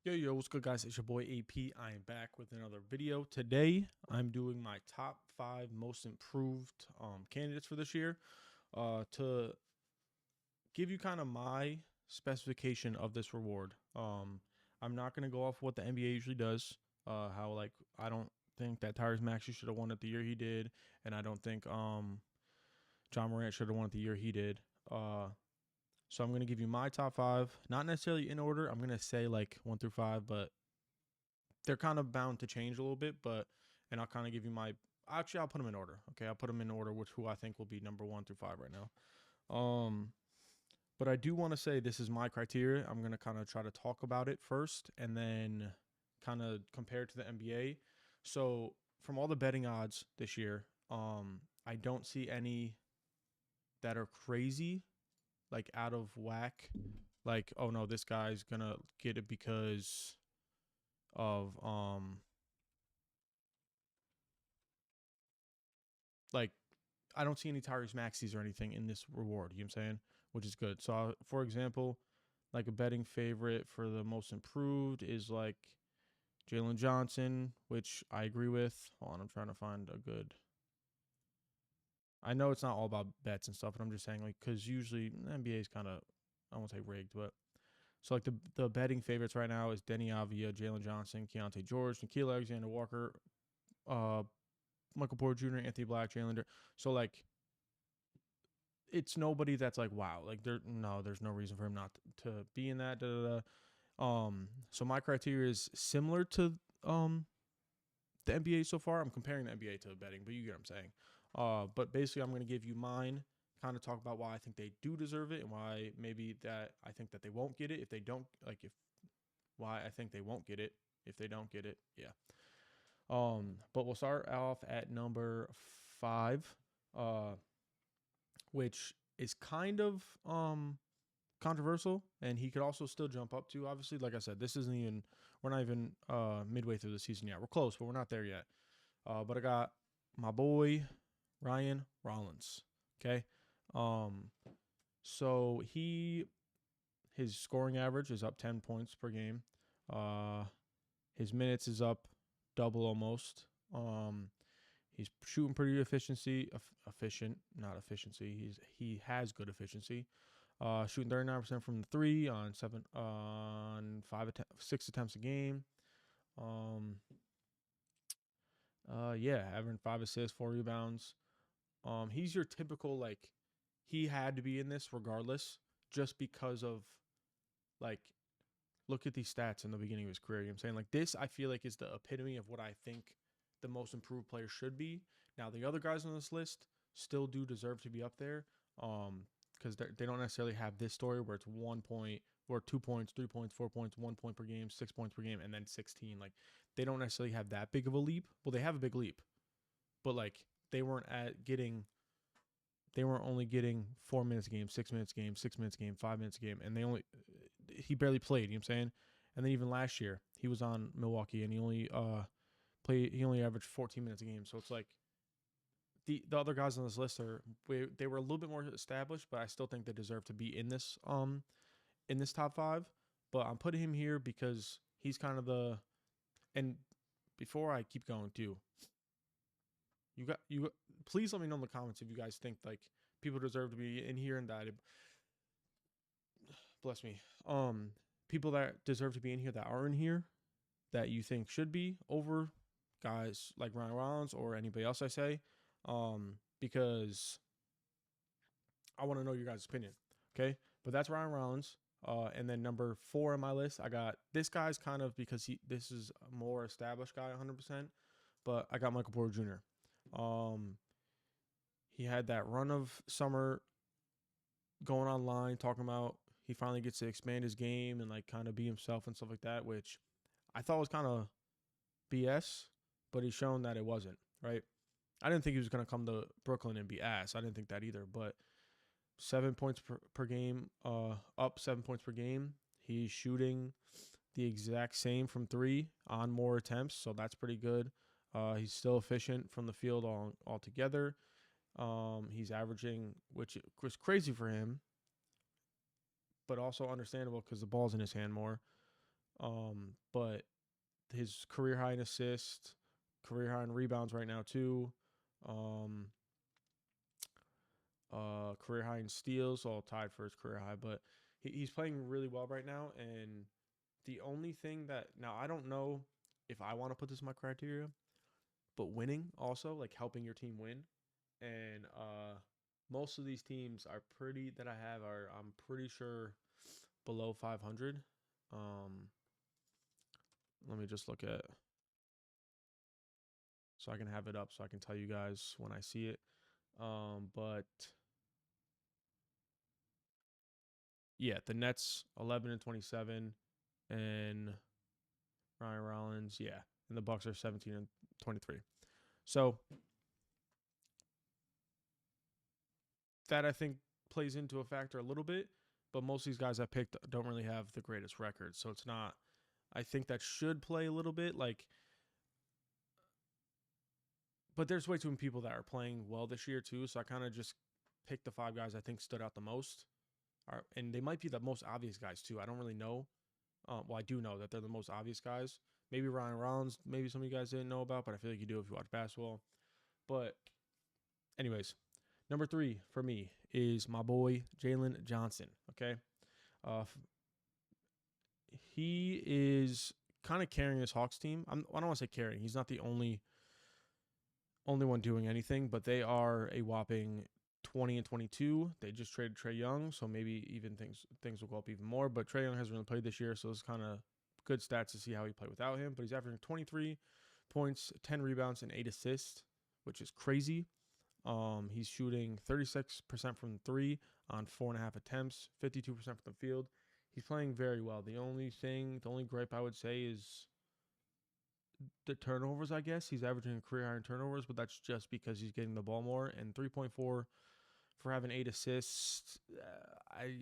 Yo, what's good, guys? It's your boy AP. I am back with another video. Today, I'm doing my top 5 most improved candidates for this year. To give you kind of my specification of this reward. I'm not gonna go off what the NBA usually does. How like I don't think that Tyrese Maxey should have won it the year he did, and I don't think John Morant should have won it the year he did. So I'm gonna give you my top 5, not necessarily in order. I'm gonna say like 1 through 5, but they're kind of bound to change a little bit, and I'll kind of give you my actually I'll put them in order. Okay, I'll put them in order, which who I think will be number 1 through 5 right now. But I do want to say this is my criteria. I'm gonna kind of try to talk about it first, and then kind of compare it to the NBA. So from all the betting odds this year, I don't see any that are crazy, like out of whack. Like, oh no, this guy's gonna get it because of like I don't see any Tyrese Maxey's or anything in this reward. You know what I'm saying? Which is good. So, for example, like a betting favorite for the most improved is like Jalen Johnson, which I agree with. Hold on, I'm trying to find a good. I know it's not all about bets and stuff, but I'm just saying like because usually the NBA is kind of I won't say rigged, but so like the betting favorites right now is Denny Avia, Jalen Johnson, Keontae George, Nikhil Alexander Walker, uh, Michael Porter Jr., Anthony Black, Jalen. So like it's nobody that's like wow, like there's no reason for him not to be in that. Da, da, da. So my criteria is similar to the NBA so far. I'm comparing the NBA to betting, but you get what I'm saying. But basically, I'm going to give you mine. Kind of talk about why I think they do deserve it and why maybe that I think that they won't get it if they don't like if why I think they won't get it if they don't get it. Yeah. But we'll start off at number 5. Uh, which is kind of controversial, and he could also still jump up to. Obviously, like I said, this isn't even we're not even midway through the season yet. We're close, but we're not there yet. But I got my boy Ryan Rollins. Okay, um, so his scoring average is up 10 points per game. Uh, his minutes is up double almost. He's shooting pretty efficient, not efficiency. He has good efficiency. Shooting 39% from the three on 6 attempts a game. Um, yeah, having 5 assists, 4 rebounds. He's your typical like. He had to be in this regardless, just because of like. Look at these stats in the beginning of his career. You know what I'm saying? Like this, I feel like is the epitome of what I think the most improved player should be. Now the other guys on this list still do deserve to be up there. Because they don't necessarily have this story where it's 1 point or 2 points, 3 points, 4 points, 1 point per game, 6 points per game, and then 16. Like they don't necessarily have that big of a leap. Well, they have a big leap, but like they weren't at getting. They weren't only getting 4 minutes a game, 6 minutes a game, 6 minutes a game, 5 minutes a game, and he barely played. You know what I'm saying? And then even last year he was on Milwaukee and he only he only averaged 14 minutes a game. So it's like the other guys on this list they were a little bit more established, but I still think they deserve to be in this top 5. But I'm putting him here because he's kind of the and before I keep going too, you please let me know in the comments if you guys think like people deserve to be in here and that bless me. People that deserve to be in here that are in here that you think should be over guys like Ryan Rollins or anybody else I say. Because I want to know your guys' opinion. Okay. But that's Ryan Rollins. And then number 4 on my list, I got this guy's kind of because this is a more established guy 100%, but I got Michael Porter Jr. He had that run of summer going online talking about he finally gets to expand his game and like kind of be himself and stuff like that, which I thought was kind of BS, but he's shown that it wasn't, right? I didn't think he was going to come to Brooklyn and be ass. I didn't think that either, but 7 points per game, up 7 points per game. He's shooting the exact same from three on more attempts, so that's pretty good. He's still efficient from the field altogether. He's averaging, which was crazy for him, but also understandable because the ball's in his hand more. But his career high in assists, career high in rebounds right now too. Um, Career high in steals, all tied for his career high. But he's playing really well right now. And the only thing that now I don't know if I want to put this in my criteria, but winning also, like helping your team win. And most of these teams are pretty that I have are I'm pretty sure below 500. Um, Let me just look at so I can have it up so I can tell you guys when I see it. But yeah, the Nets 11 and 27, and Ryan Rollins, yeah, and the Bucks are 17 and 23. So that I think plays into a factor a little bit, but most of these guys I picked don't really have the greatest record, so it's not. I think that should play a little bit, like, but there's way too many people that are playing well this year too. So I kind of just picked the 5 guys I think stood out the most, and they might be the most obvious guys too. I don't really know. Well, I do know that they're the most obvious guys. Maybe Ryan Rollins, maybe some of you guys didn't know about, but I feel like you do if you watch basketball. But anyways, number 3 for me is my boy Jalen Johnson. Okay, he is kind of carrying this Hawks team. I don't want to say carrying. He's not the only one doing anything, but they are a whopping 20 and 22. They just traded Trae Young, so maybe even things will go up even more. But Trae Young hasn't really played this year, so it's kind of good stats to see how he played without him. But he's averaging 23 points, 10 rebounds, and 8 assists, which is crazy. He's shooting 36% from 3 on 4.5 attempts, 52% from the field. He's playing very well. The only gripe I would say is the turnovers, I guess. He's averaging a career high in turnovers, but that's just because he's getting the ball more. And 3.4 for having 8 assists. I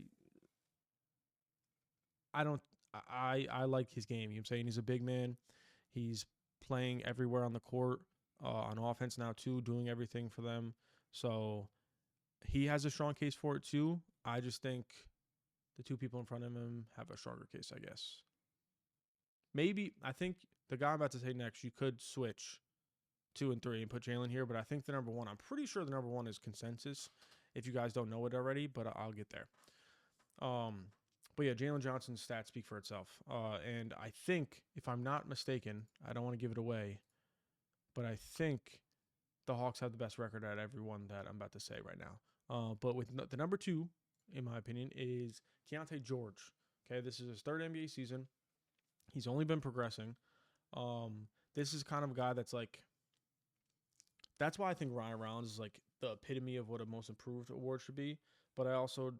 don't I like his game. You know what I'm saying? He's a big man. He's playing everywhere on the court, on offense now too, doing everything for them. So he has a strong case for it too. I just think the 2 people in front of him have a stronger case, I guess. Maybe I think the guy I'm about to say next, you could switch 2 and 3 and put Jalen here, but I think the number 1, I'm pretty sure the number 1 is consensus. If you guys don't know it already, but I'll get there. But yeah, Jalen Johnson's stats speak for itself. And I think, if I'm not mistaken, I don't want to give it away, but I think the Hawks have the best record at everyone that I'm about to say right now. But with the number 2, in my opinion, is Keontae George. Okay, this is his 3rd NBA season. He's only been progressing. This is kind of a guy that's like, that's why I think Ryan Rollins is like the epitome of what a most improved award should be. But I also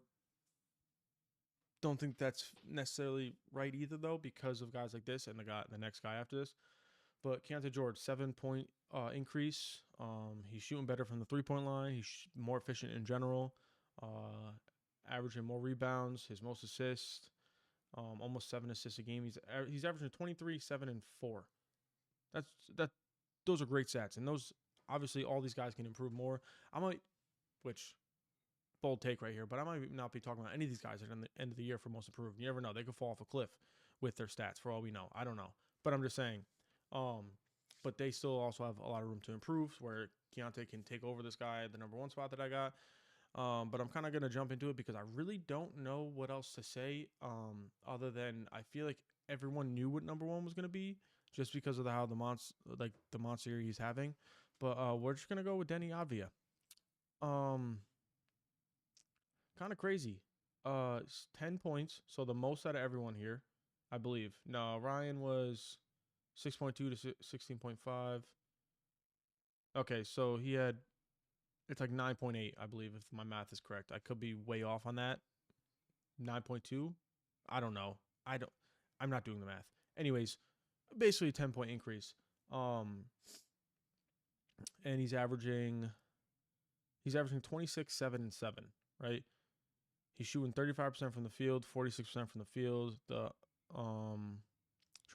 don't think that's necessarily right either, though, because of guys like this and the next guy after this. But Keontae George, 7-point increase. He's shooting better from the 3-point line. He's more efficient in general. Averaging more rebounds. His most assists. Almost 7 assists a game. He's averaging 23, 7, and 4. Those are great stats, and those obviously all these guys can improve more. Which bold take right here, but I might not be talking about any of these guys at the end of the year for most improved. You never know; they could fall off a cliff with their stats for all we know. I don't know, but I'm just saying. But they still also have a lot of room to improve, where Keontae can take over this guy at the number 1 spot that I got. But I'm kind of gonna jump into it because I really don't know what else to say. Other than I feel like everyone knew what number 1 was gonna be, just because of how the monster he's having. But we're just gonna go with Deni Avdija. Kind of crazy. 10 points, so the most out of everyone here, I believe. No, Ryan was 6.2 to 16.5. Okay, so he had, it's like 9.8, I believe, if my math is correct. I could be way off on that. 9.2? I don't know. I'm not doing the math. Anyways, basically a 10-point increase. And he's averaging 26, 7, and 7, right? He's shooting 35% from the field, 46% from the field. The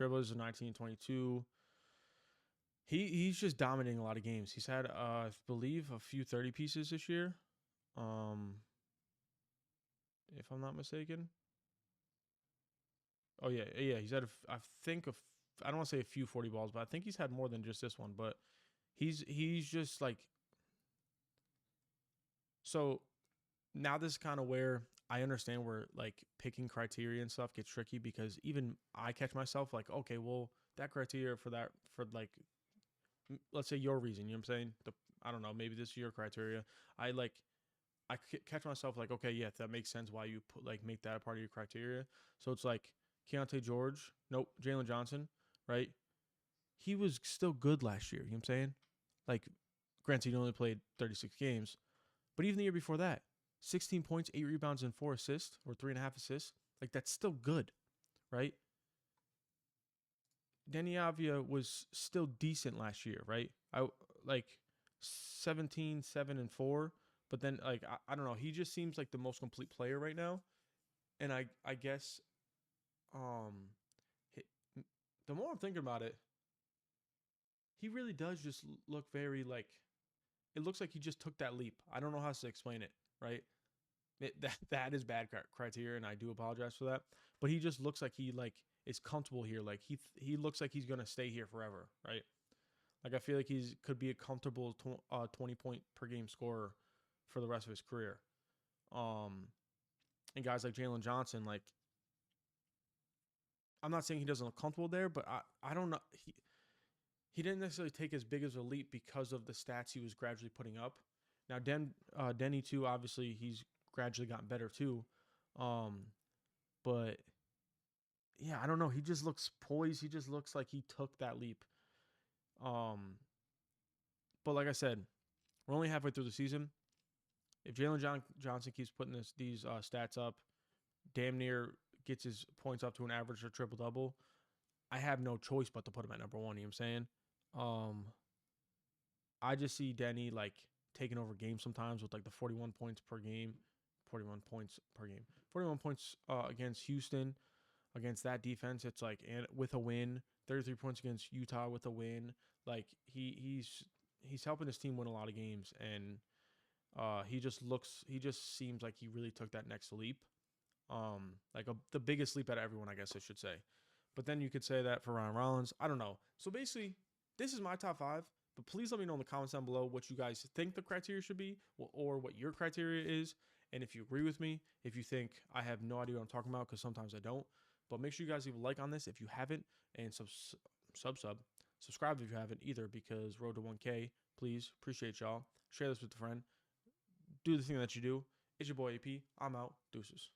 dribblers are 19, 22. He's just dominating a lot of games. He's had, I believe, a few 30 pieces this year, if I'm not mistaken. Oh yeah, yeah. He's had I think I don't want to say a few 40 balls, but I think he's had more than just this one. But he's just like so now. This is kind of where I understand where like picking criteria and stuff gets tricky because even I catch myself like, okay, well that criteria for that for like let's say your reason, you know what I'm saying? I don't know, maybe this is your criteria. I like catch myself like, okay, yeah, that makes sense why you put like make that a part of your criteria. So it's like Keontae George, nope, Jalen Johnson, right? He was still good last year. You know what I'm saying? Like, granted, he only played 36 games, but even the year before that, 16 points, 8 rebounds, and 4 assists, or 3.5 assists. Like, that's still good, right? Danny Avia was still decent last year, right? I like 17, 7, and 4. But then, like, I don't know. He just seems like the most complete player right now. And I guess, um, the more I'm thinking about it, he really does just look very like it looks like he just took that leap. I don't know how to explain it, right? That is bad criteria, and I do apologize for that. But he just looks like he like is comfortable here. Like he looks like he's gonna stay here forever, right? Like I feel like he's could be a comfortable 20 point per game scorer for the rest of his career. Um, and guys like Jalen Johnson, like I'm not saying he doesn't look comfortable there, but I don't know he didn't necessarily take as big as a leap because of the stats he was gradually putting up. Now, Denny too. Obviously, he's gradually gotten better too. Um, but yeah, I don't know. He just looks poised. He just looks like he took that leap. Um, but like I said, we're only halfway through the season. If Johnson keeps putting these stats up, damn near gets his points up to an average or triple double, I have no choice but to put him at number one. You know what I'm saying? Um, I just see Denny like taking over games sometimes with like the 41 points per game, 41 points per game, 41 points against Houston against that defense. It's like and with a win, 33 points against Utah with a win. Like he's helping his team win a lot of games, and he just seems like he really took that next leap. Like the biggest leap out of everyone, I guess I should say. But then you could say that for Ryan Rollins. I don't know. So basically, this is my top five. But please let me know in the comments down below what you guys think the criteria should be or what your criteria is. And if you agree with me, if you think I have no idea what I'm talking about, because sometimes I don't. But make sure you guys leave a like on this if you haven't. And subscribe if you haven't either, because road to 1K. Please. Appreciate y'all. Share this with a friend. Do the thing that you do. It's your boy AP. I'm out. Deuces.